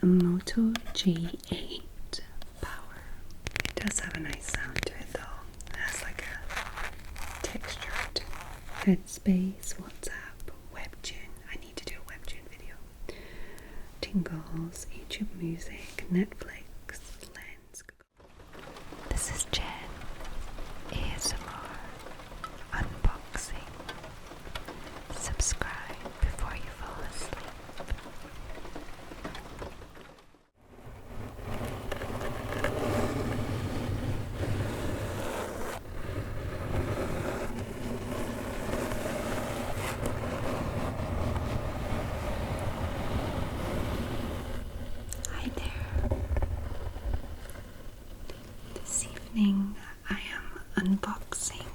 a Moto G8 Power. It does have a nice sound to it though. It has like a textured headspace, WhatsApp, WebGen. I need to do a WebGen video. Tingles, YouTube Music, Netflix, Lens. This is Jen ASMR unboxing. Subscribe before you fall asleep. Hi there. This evening I am unboxing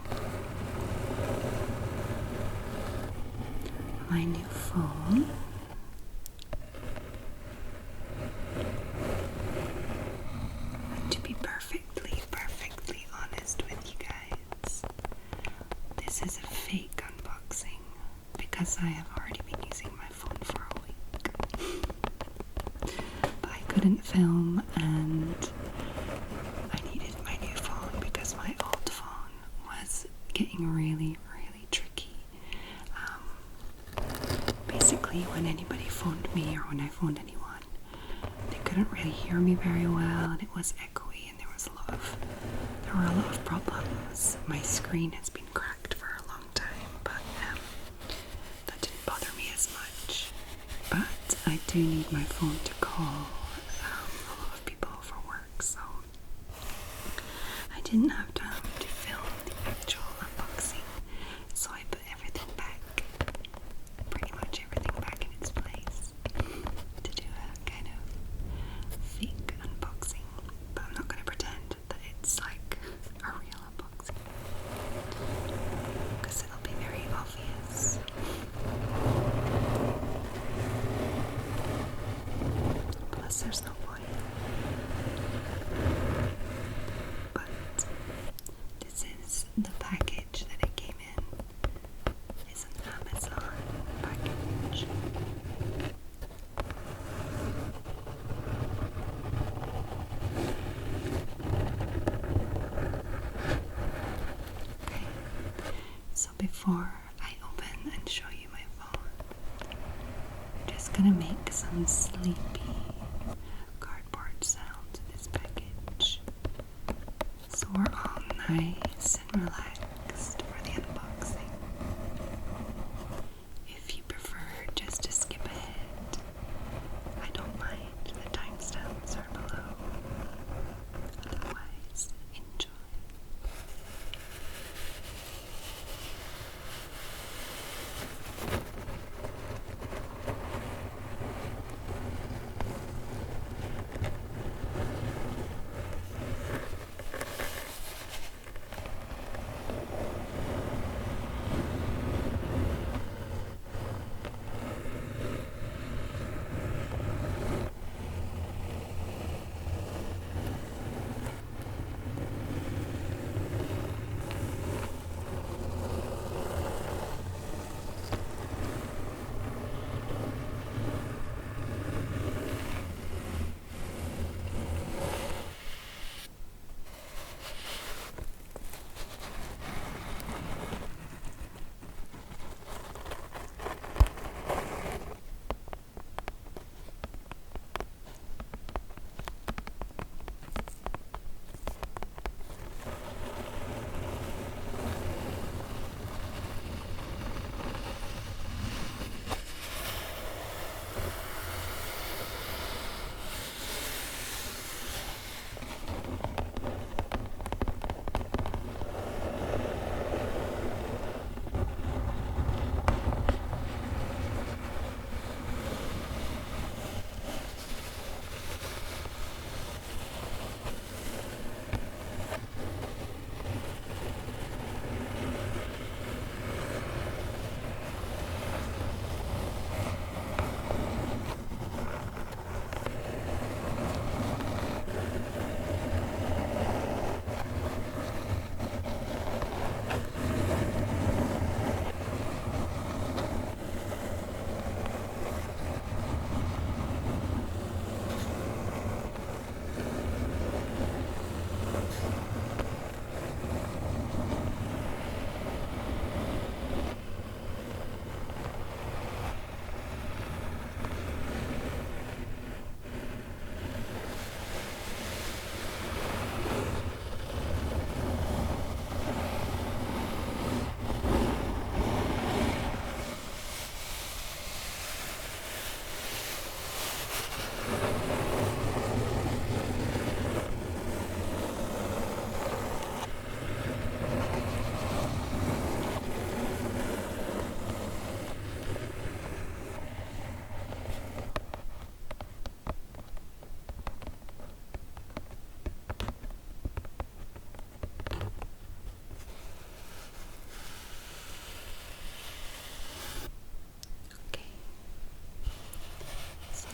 my new phone. And to be perfectly honest with you guys, this is a fake unboxing because I have already been using my phone for a week. But I couldn't film and I needed my new phone because my old phone was getting really tricky. Basically, when anybody phoned me or when I phoned anyone, they couldn't really hear me very well, and it was echoey, and there were a lot of problems. My screen has been cracked for a long time, but that didn't bother me as much. But I do need my phone to call a lot of people for work, so I didn't have time to film the actual unboxing, so I put everything back, pretty much everything back in its place to do a kind of fake unboxing. But I'm not going to pretend that it's like a real unboxing because it'll be very obvious. Plus there's no point. But this is the package that it came in. It's an Amazon package. Okay, so before I open and show you my phone, I'm just gonna make some sleepy cardboard sounds in this package, so we're all nice and relaxed for the unboxing. If you prefer just to skip ahead, I don't mind. The timestamps are below. Otherwise, enjoy.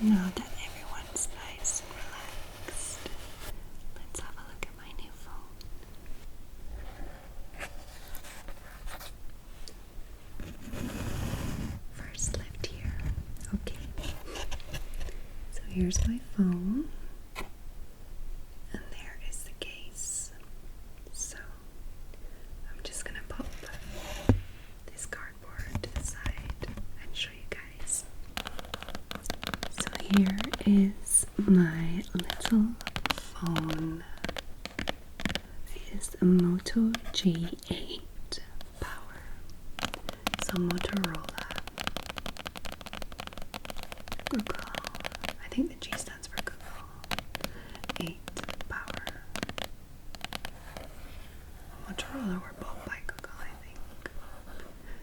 Now that everyone's nice and relaxed, let's have a look at my new phone. First left here. Okay. So here's my phone. And there is the case. So I'm just gonna pop this cardboard to the side and show you guys. So here is my little phone. It is a Moto G8 Power. So Motorola. Google. I think the G stands for Google. 8 Power. Motorola were bought by Google, I think.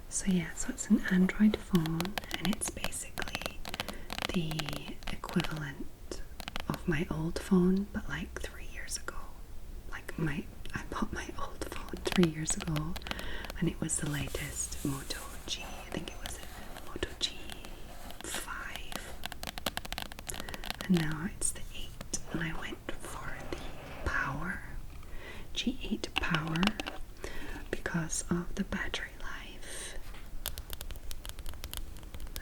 So yeah, so it's an Android phone, and it's basically the equivalent of my old phone, but like 3 years ago. I bought my old phone 3 years ago, and it was the latest Moto G. I think it was a Moto G5, and now it's the 8, and I went for the Power, G8 Power, because of the battery life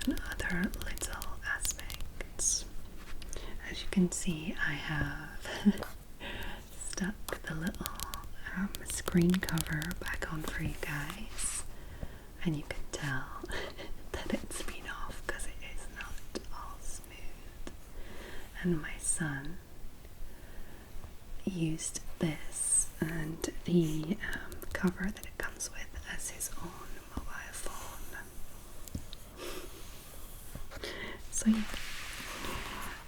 and other little aspects. As you can see, I have stuck the little screen cover back on for you guys, and you can tell that it's been off because it is not all smooth. And my son used this and the cover that it comes with as his own mobile phone. So yeah,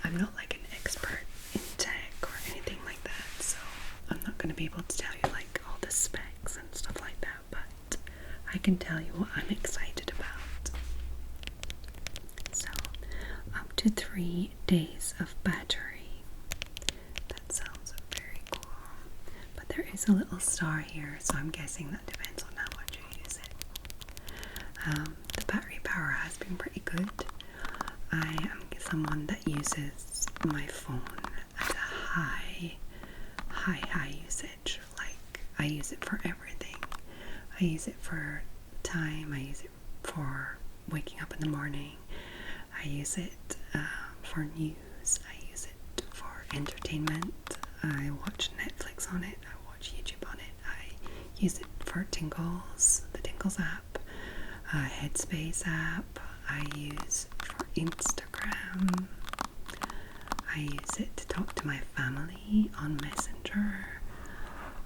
I'm not like an expert in tech or anything like that, so I'm not going to be able to tell you like all the specs and stuff like that, but I can tell you what I'm excited about. So, up to 3 days of battery. That sounds very cool. But there is a little star here, so I'm guessing that depends on how much you use it. The battery power has been pretty good. I am someone that uses my phone at a high usage. Like, I use it for everything. I use it for time, I use it for waking up in the morning, I use it for news, I use it for entertainment, I watch Netflix on it, I watch YouTube on it, I use it for Tingles, the Tingles app, Headspace app, I use for Instagram, I use it to talk to my family on Messenger,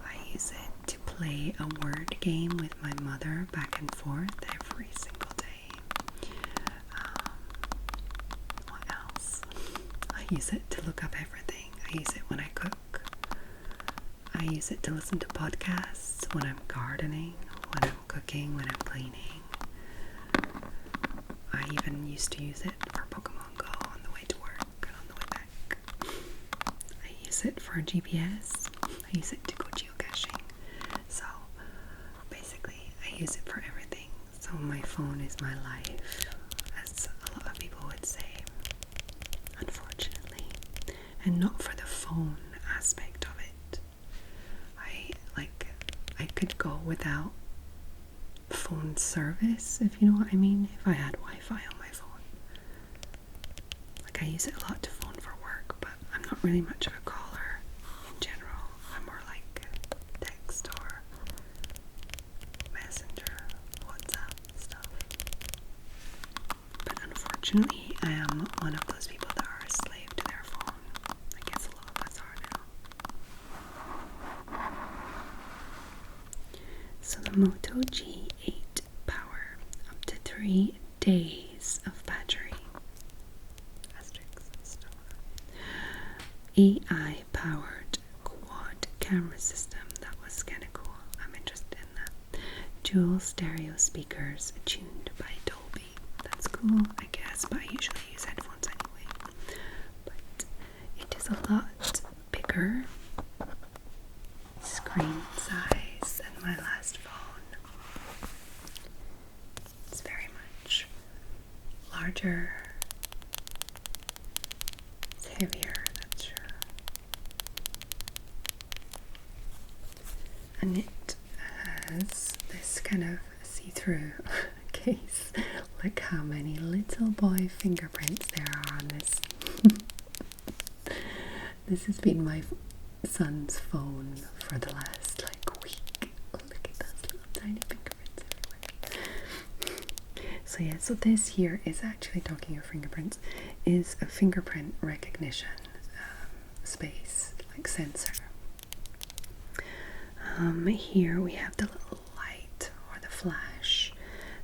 I use it to play a word game with my mother back and forth every single day. What else? I use it to look up everything. I use it when I cook. I use it to listen to podcasts when I'm gardening, when I'm cooking, when I'm cleaning. I even used to use it for Pokemon Go on the way to work and on the way back. I use it for GPS. I use it to go geocaching. So basically I use it for everything. So my phone is my life, as a lot of people would say, unfortunately. And not for the phone aspect of it. I could go without phone service, if you know what I mean, if I had Wi-Fi on my phone. Like, I use it a lot to phone for work, but I'm not really much of a caller in general. I'm more like text or Messenger, WhatsApp stuff. But unfortunately, I am one of those people that are a slave to their phone. I guess a lot of us are now. So the Moto G8 Power, up to 3 days of battery. Asterisks and stuff. AI powered quad camera system. That was kind of cool. I'm interested in that. Dual stereo speakers tuned by Dolby. That's cool, I guess, but I usually use headphones anyway. But it is a lot bigger screen size than my last phone. It's very much larger, heavier, that's sure. And it has this kind of see-through case. Look how many little boy fingerprints there are on this. This has been my son's phone for the last like week. Look at those little tiny fingerprints everywhere. So yeah, so this here is actually, talking of fingerprints, is a fingerprint recognition space, like sensor. Here we have the little light or the flash.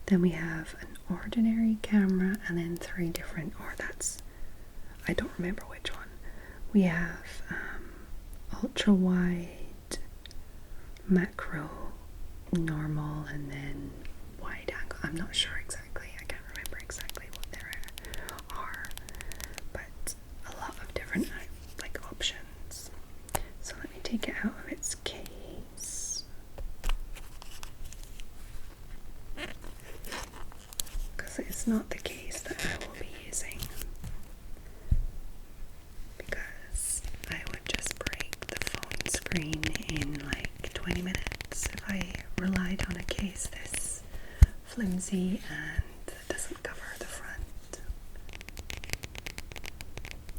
Then we have an ordinary camera and then 3 different, or that's, I don't remember which one. We have ultra wide, macro, normal, and then wide angle. I'm not sure exactly. I can't remember exactly what there are, but a lot of different like options. So let me take it out of its case, because it's not the case that I will be using, because I would just break the phone screen in like 20 minutes if I relied on a case this flimsy and doesn't cover the front.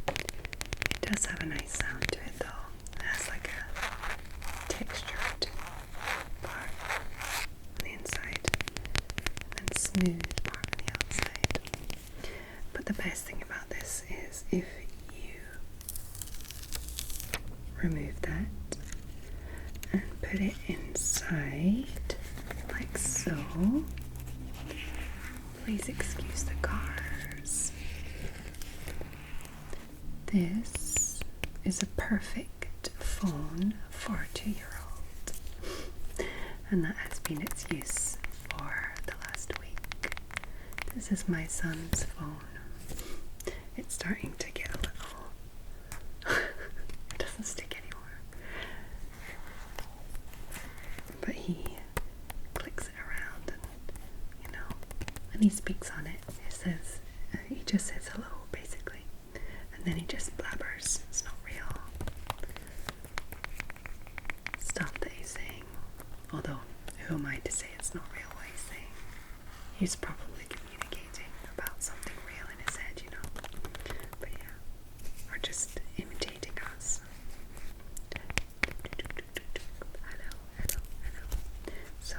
It does have a nice sound to it though. It has like a textured part on the inside and smooth part on the outside. But the best thing about this is if you remove that and put it inside like so. Please excuse the cars. This is a perfect phone for a 2-year-old, and that has been its use for the last week. This is my son's phone. It's starting to get a little it doesn't stick anymore, but he clicks it around and and he speaks on it. He says, he just says hello basically, and then he just blabbers. It's not real stuff that he's saying, although who am I to say it's not real what he's saying? He's probably communicating about something real in his head, but yeah, or just imitating us. Hello. So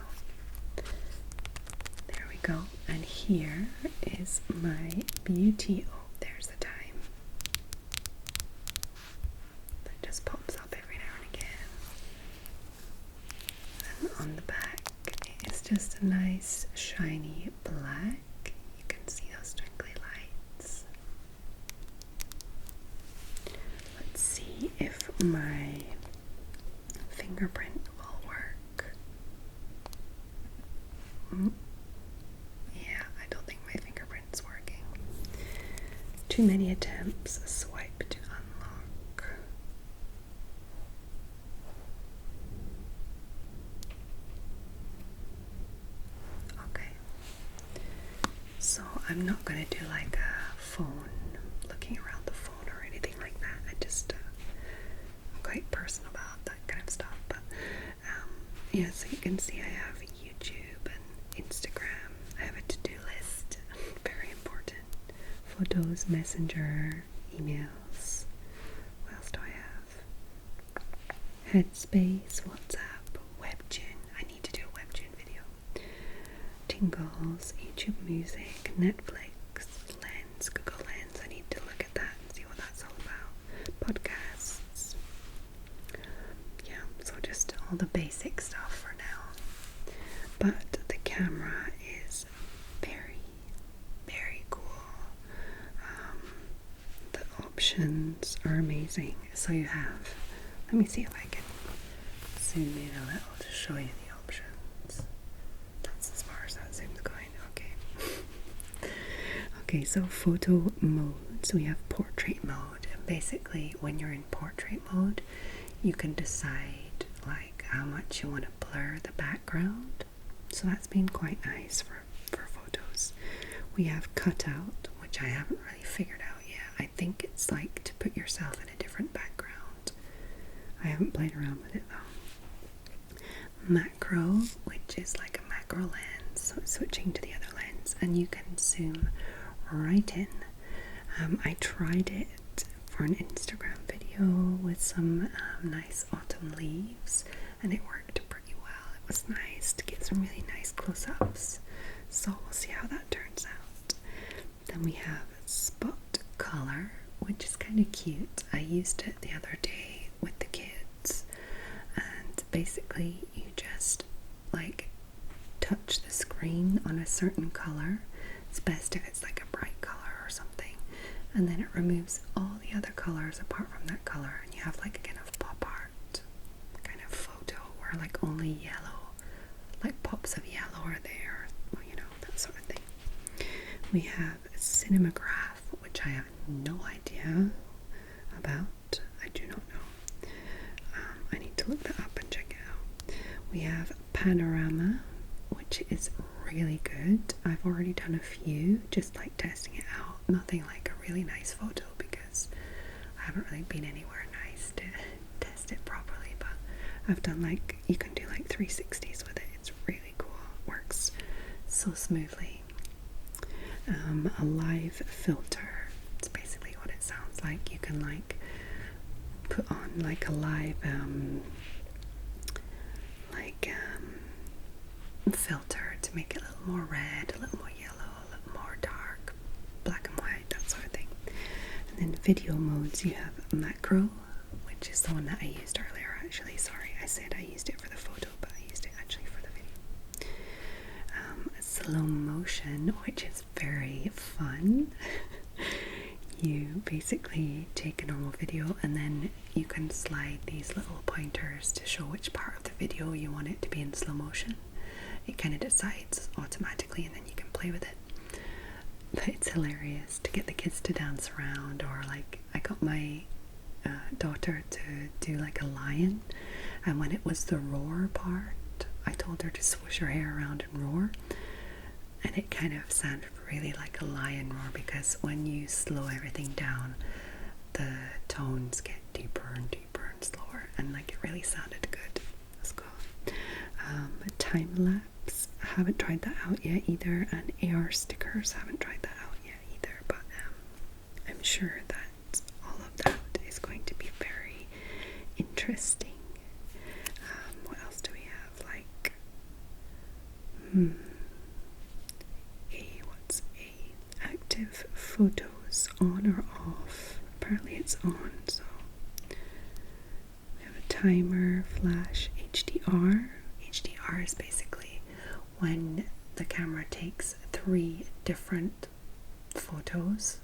there we go. And here is my beauty. Oh, there's the time. That just pops up every now and again. And on the back is just a nice shiny black. You can see those twinkly lights. Let's see if my fingerprint will work. Yeah, I don't think my fingerprint's working. Too many attempts. Swipe to unlock. Okay. So I'm not going to do like a phone, looking around the phone or anything like that. I'm quite personal about that kind of stuff. But yeah, so you can see I have YouTube and Instagram. I have a to-do list, very important. Photos, Messenger, emails. What else do I have? Headspace, WhatsApp, Webtoon. I need to do a Webtoon video. Tingles, YouTube Music, Netflix, Lens, Google Lens. I need to look at that and see what that's all about. Podcasts. Yeah, so just all the basic stuff for now. But the camera is very, very cool. The options are amazing. So you have, let me see if I can zoom in a little to show you the options. That's as far as that zoom's going. Okay. Okay, so photo mode. So we have portrait mode. And basically, when you're in portrait mode, you can decide like how much you want to blur the background. So that's been quite nice for photos. We have cutout, which I haven't really figured out yet. I think it's like to put yourself in a different background. I haven't played around with it though. Macro, which is like a macro lens, so it's switching to the other lens, and you can zoom right in. I tried it for an Instagram video with some nice autumn leaves, and it worked pretty well. It was nice to get some really nice close-ups, so we'll see how that turns out. Then we have spot color, which is kind of cute. I used it the other day with the kids, and basically you just like touch the screen on a certain color. It's best if it's like a bright color or something, and then it removes all the other colors apart from that color, and you have like a kind of pop art kind of photo where like only yellow, like pops of yellow are there, or, you know, that sort of thing. We have cinematograph, which I have no idea about. I do not know. I need to look that up and check it out. We have panorama, which is really good. I've already done a few, just like testing it out. Nothing like a really nice photo because I haven't really been anywhere nice to test it properly, but I've done like, you can do like 360s with it. It's really cool. It works so smoothly. A live filter. It's basically what it sounds like. You can like put on like a live filter to make it a little more red, a little more yellow, a little more dark, black and white, that sort of thing. And then video modes, you have macro, which is the one that I used earlier actually. Sorry, I said I used it for the photo, but I used it actually for the video. Slow motion, which is very fun. You basically take a normal video and then you can slide these little pointers to show which part of the video you want it to be in slow motion. It kind of decides automatically and then you can play with it. But it's hilarious to get the kids to dance around, or like I got my daughter to do like a lion, and when it was the roar part, I told her to swoosh her hair around and roar, and it kind of sounded really like a lion roar, because when you slow everything down, the tones get deeper and deeper and slower, and like it really sounded good. Let's go. Time lapse, I haven't tried that out yet either, and AR stickers, haven't tried that out yet either, but I'm sure that all of that is going to be very interesting. What else do we have? Like, what's active photos, on or off? Apparently it's on, so we have a timer, flash, HDR. HDR is basically when the camera takes 3 different photos,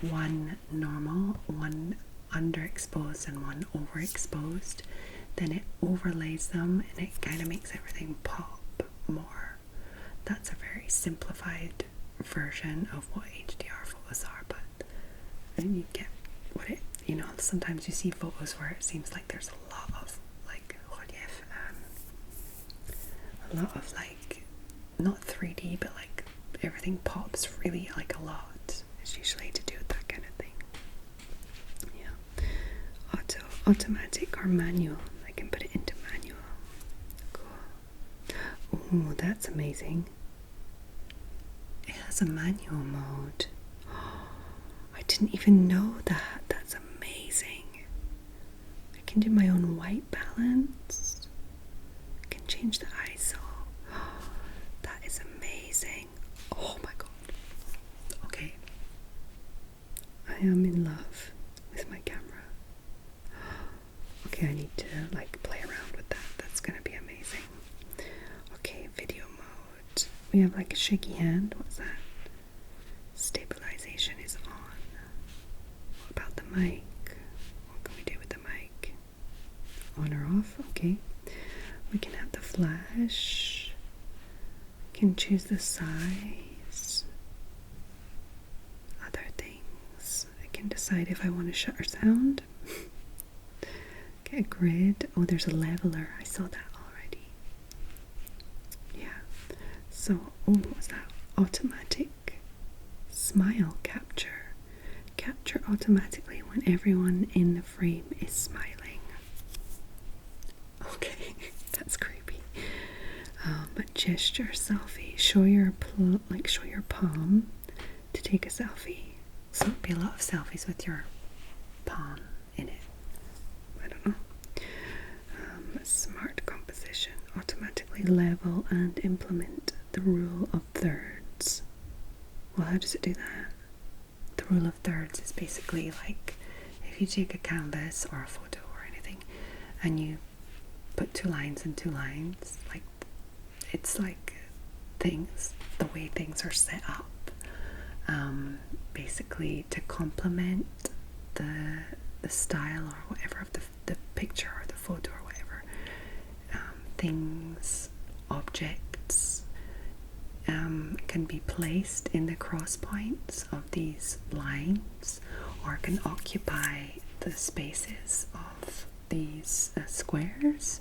one normal, one underexposed, and one overexposed. Then it overlays them and it kind of makes everything pop more. That's a very simplified version of what HDR photos are, but you get what it, you know, sometimes you see photos where it seems like there's a lot of like relief, a lot of like, not 3D, but like everything pops really like a lot. It's usually to do with that kind of thing. Yeah. Automatic or manual. I can put it into manual. Cool. Oh, that's amazing. It has a manual mode. I didn't even know that. That's amazing. I can do my own white balance. I can change the ISO. That is amazing. Oh my god. Okay. I am in love with my camera. Okay, I need to like play around with that. That's gonna be amazing. Okay, video mode. We have like a shaky hand. What's that? Stabilization is on. What about the mic? What can we do with the mic? On or off? Okay. We can have the flash. We can choose the size. Other things. I can decide if I want to shutter sound. Get a grid. Oh, there's a leveler. I saw that already. Yeah. So, oh, what's that? Automatic smile capture. capture automatically when everyone in the frame is smiling. Okay, that's creepy. Gesture selfie. Show your palm to take a selfie. So it'd be a lot of selfies with your palm in it. I don't know. Smart composition. Automatically level and implement the rule of thirds. Well, how does it do that? The rule of thirds is basically like if you take a canvas or a photo or anything and you put 2 lines and 2 lines, like it's like things, the way things are set up, basically to complement the style or whatever of the picture or the photo or whatever. Things, objects can be placed in the cross points of these lines or can occupy the spaces of these squares,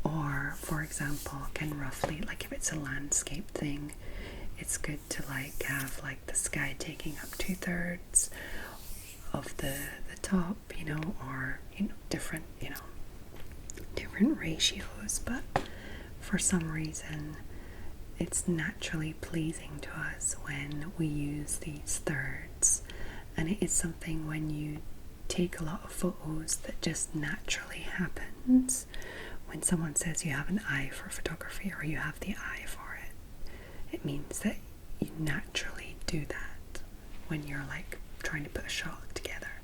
or for example can roughly, like if it's a landscape thing, it's good to like have like the sky taking up 2/3 of the top, you know, or different ratios, but for some reason it's naturally pleasing to us when we use these thirds, and it is something when you take a lot of photos that just naturally happens. When someone says you have an eye for photography or you have the eye for it, it means that you naturally do that when you're like trying to put a shot together.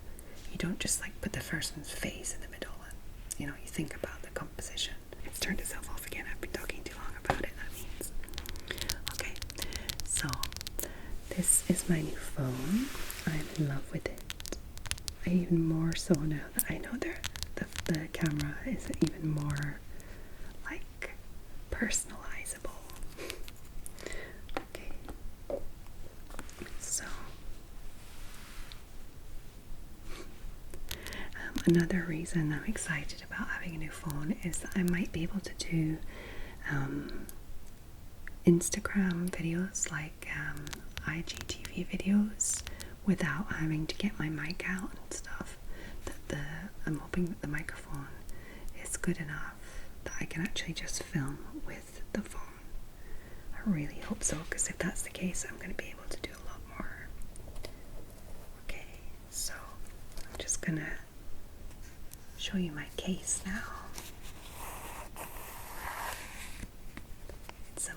You don't just like put the person's face in the middle and you think about the composition. It's turned itself off again. I've been talking too long about it, that means. Okay, so this is my new phone. I'm in love with it. Even more so now that I know the camera is even more like personalizable. Okay, so another reason I'm excited about having a new phone is that I might be able to do Instagram videos, like IGTV videos, without having to get my mic out and stuff. I'm hoping that the microphone is good enough that I can actually just film with the phone. I really hope so, because if that's the case, I'm going to be able to do a lot more. Okay, so I'm just going to show you my case now. It's a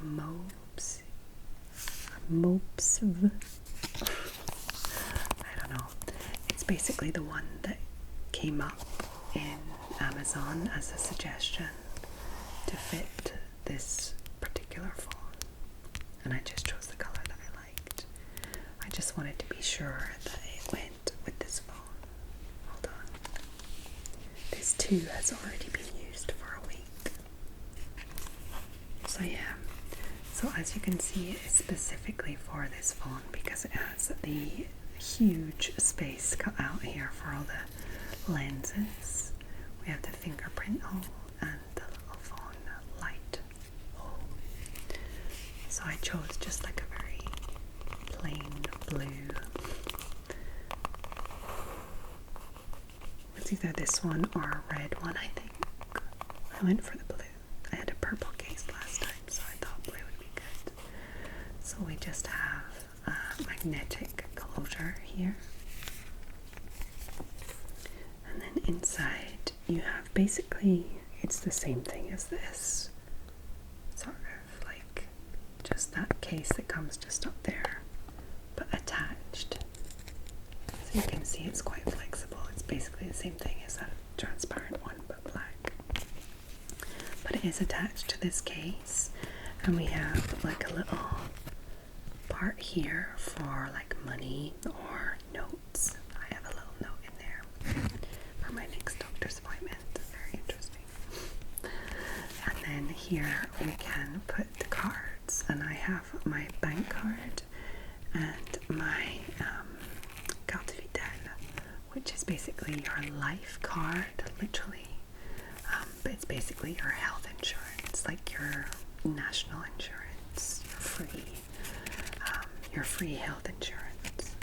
Mopsv. I don't know. It's basically the one that came up in Amazon as a suggestion to fit this particular phone, and I just chose the color that I liked. I just wanted to be sure that it went with this phone. Hold on. This too has already been used for a week. So yeah. So as you can see, it's specifically for this phone because it has the huge space cut out here for all the lenses. We have the fingerprint hole and the little phone light hole. So I chose just like a very plain blue. It's either this one or a red one, I think. I went for the blue. I had a purple case last time, so I thought blue would be good. So we just have a magnetic closure here. And then inside you have basically, it's the same thing as this. Sort of like just that case that comes just up there, but attached. So you can see it's quite flexible. It's basically the same thing as that transparent one, but black. But it is attached to this case, and we have like a little part here for like money or notes. I have a little note in there for my next doctor's appointment. Very interesting. And then here we can put the cards, and I have my bank card and my carte vitale, which is basically your life card, literally. But it's basically your health insurance, like your national insurance, your free health insurance.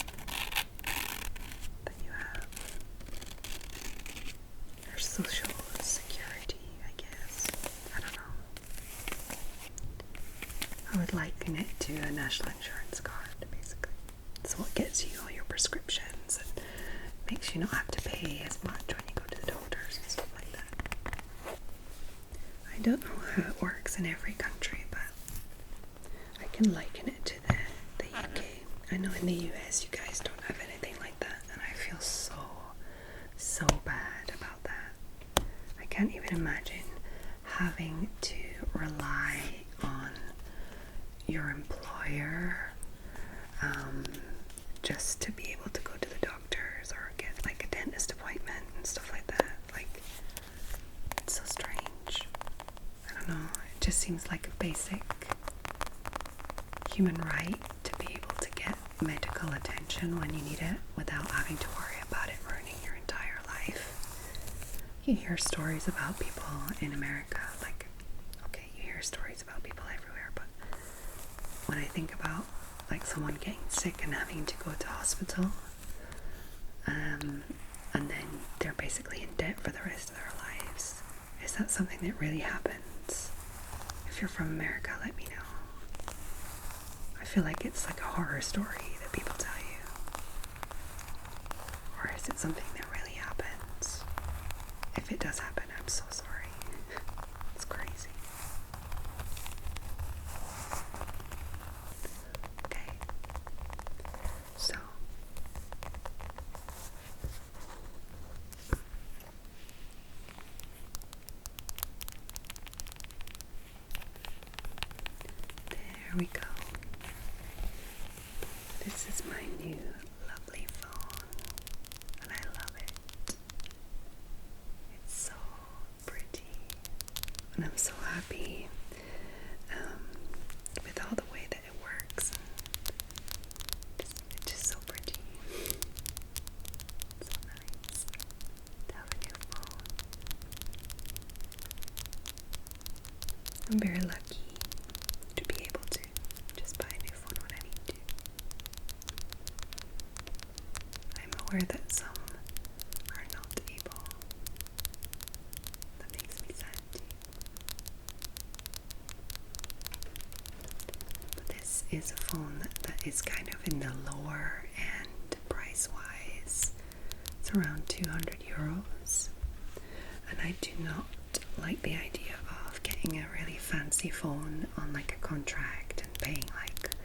social security, I guess. I don't know. I would liken it to a national insurance card, basically. It's what gets you all your prescriptions and makes you not have to pay as much when you go to the doctors and stuff like that. I don't know how it works in every country, but I can liken it to the UK. I know in the US you guys don't have anything like that, and I feel so bad about that. I can't even imagine having to rely on your employer just to be able to go to the doctors or get like a dentist appointment and stuff like that. Like, it's so strange. I don't know, it just seems like a basic human right to be able to get medical attention when you need it without having to worry about it ruining your entire life. You hear stories about people in America, like, okay, you hear stories about people everywhere, but when I think about like someone getting sick and having to go to hospital, and then they're basically in debt for the rest of their lives, is that something that really happens? If you're from America, let me know. I feel like it's like a horror story that people tell you. Or is it something that really happens? If it does happen, I'm so sorry. It's crazy. Okay. So, there we go. This is my new lovely phone, and I love it. It's so pretty, and I'm so happy with all the way that it works. It's just so pretty. It's so nice to have a new phone. I'm very lucky to be able to just buy a new phone when I need to. I'm aware that some are not able. That makes me sad too. But this is a phone that is kind of in the lower end price-wise. It's around 200 euros. And I do not like the idea of getting a really fancy phone on like a contract and paying like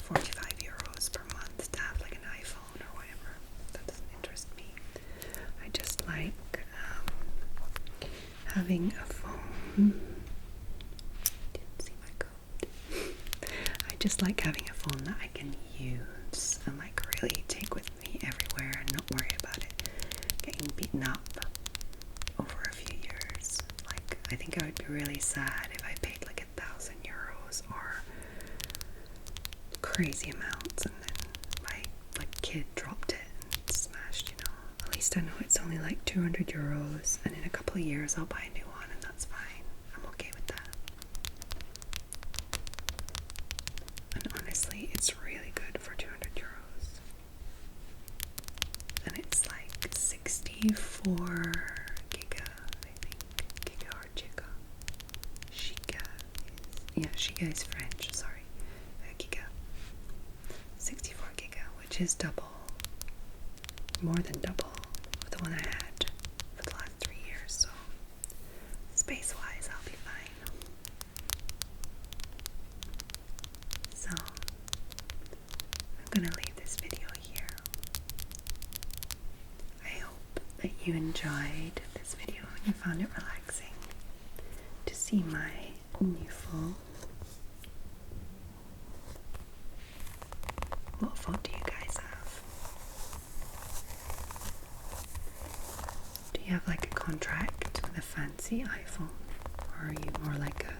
45 euros per month to have like an iPhone or whatever. That doesn't interest me. I just like having a phone. Didn't see my code. I just like having a phone that I can use and like really take with me everywhere and not worry about it getting beaten up over a few years. Like, I think I would be really sad if I paid like 1,000 euros or crazy amounts and then my kid dropped it and smashed, you know. At least I know it's only like 200 euros and in a couple of years I'll buy a new one and that's fine. I'm okay with that. And honestly, it's really good for 200 euros. And it's like 64 giga, I think. Giga or giga. Giga is, yeah, giga is French, sorry. Giga. 64 giga, which is double, more than double of the one I had for the last 3 years, so space-wise I'll be fine. So, I'm gonna leave this video here. I hope that you enjoyed this video and you found it relaxing to see my new phone. What phone do you guys have? Do you have like a contract with a fancy iPhone? Or are you more like a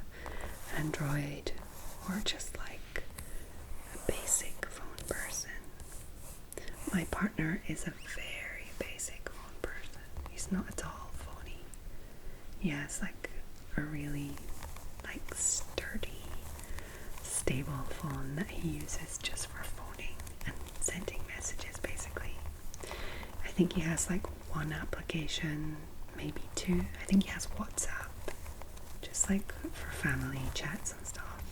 Android or just like a basic phone person? My partner is a very basic phone person. He's not at all phony. He has like a really like sturdy, stable phone that he uses just for phoning and sending messages basically. I think he has like one application, maybe 2. I think he has WhatsApp, just like for family chats and stuff.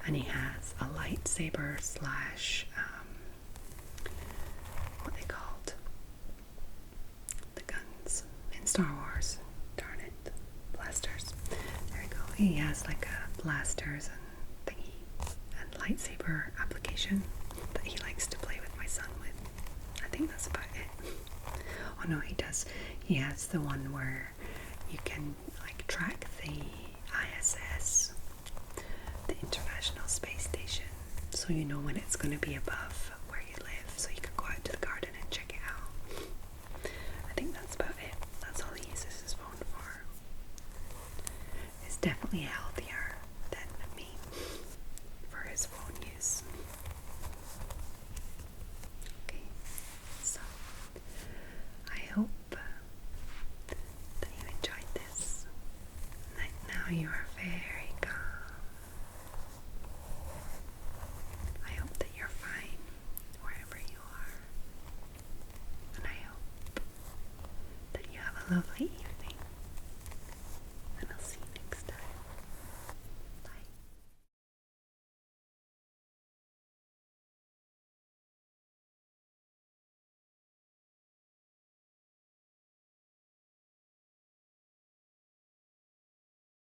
And he has a lightsaber slash, what they called, the guns in Star Wars. Darn it, blasters. There we go. He has like a blasters and thingy and lightsaber application that he likes to play with my son with. I think that's about it. Oh no, he does. He has the one where you can like track the ISS, the International Space Station, so you know when it's going to be above where you live, so you can go out to the garden and check it out. I think that's about it. That's all he uses his phone for. It's definitely healthier than me for his phone use. Okay, so I hope that you enjoyed this. Now you are very calm. I hope that you're fine wherever you are. And I hope that you have a lovely evening.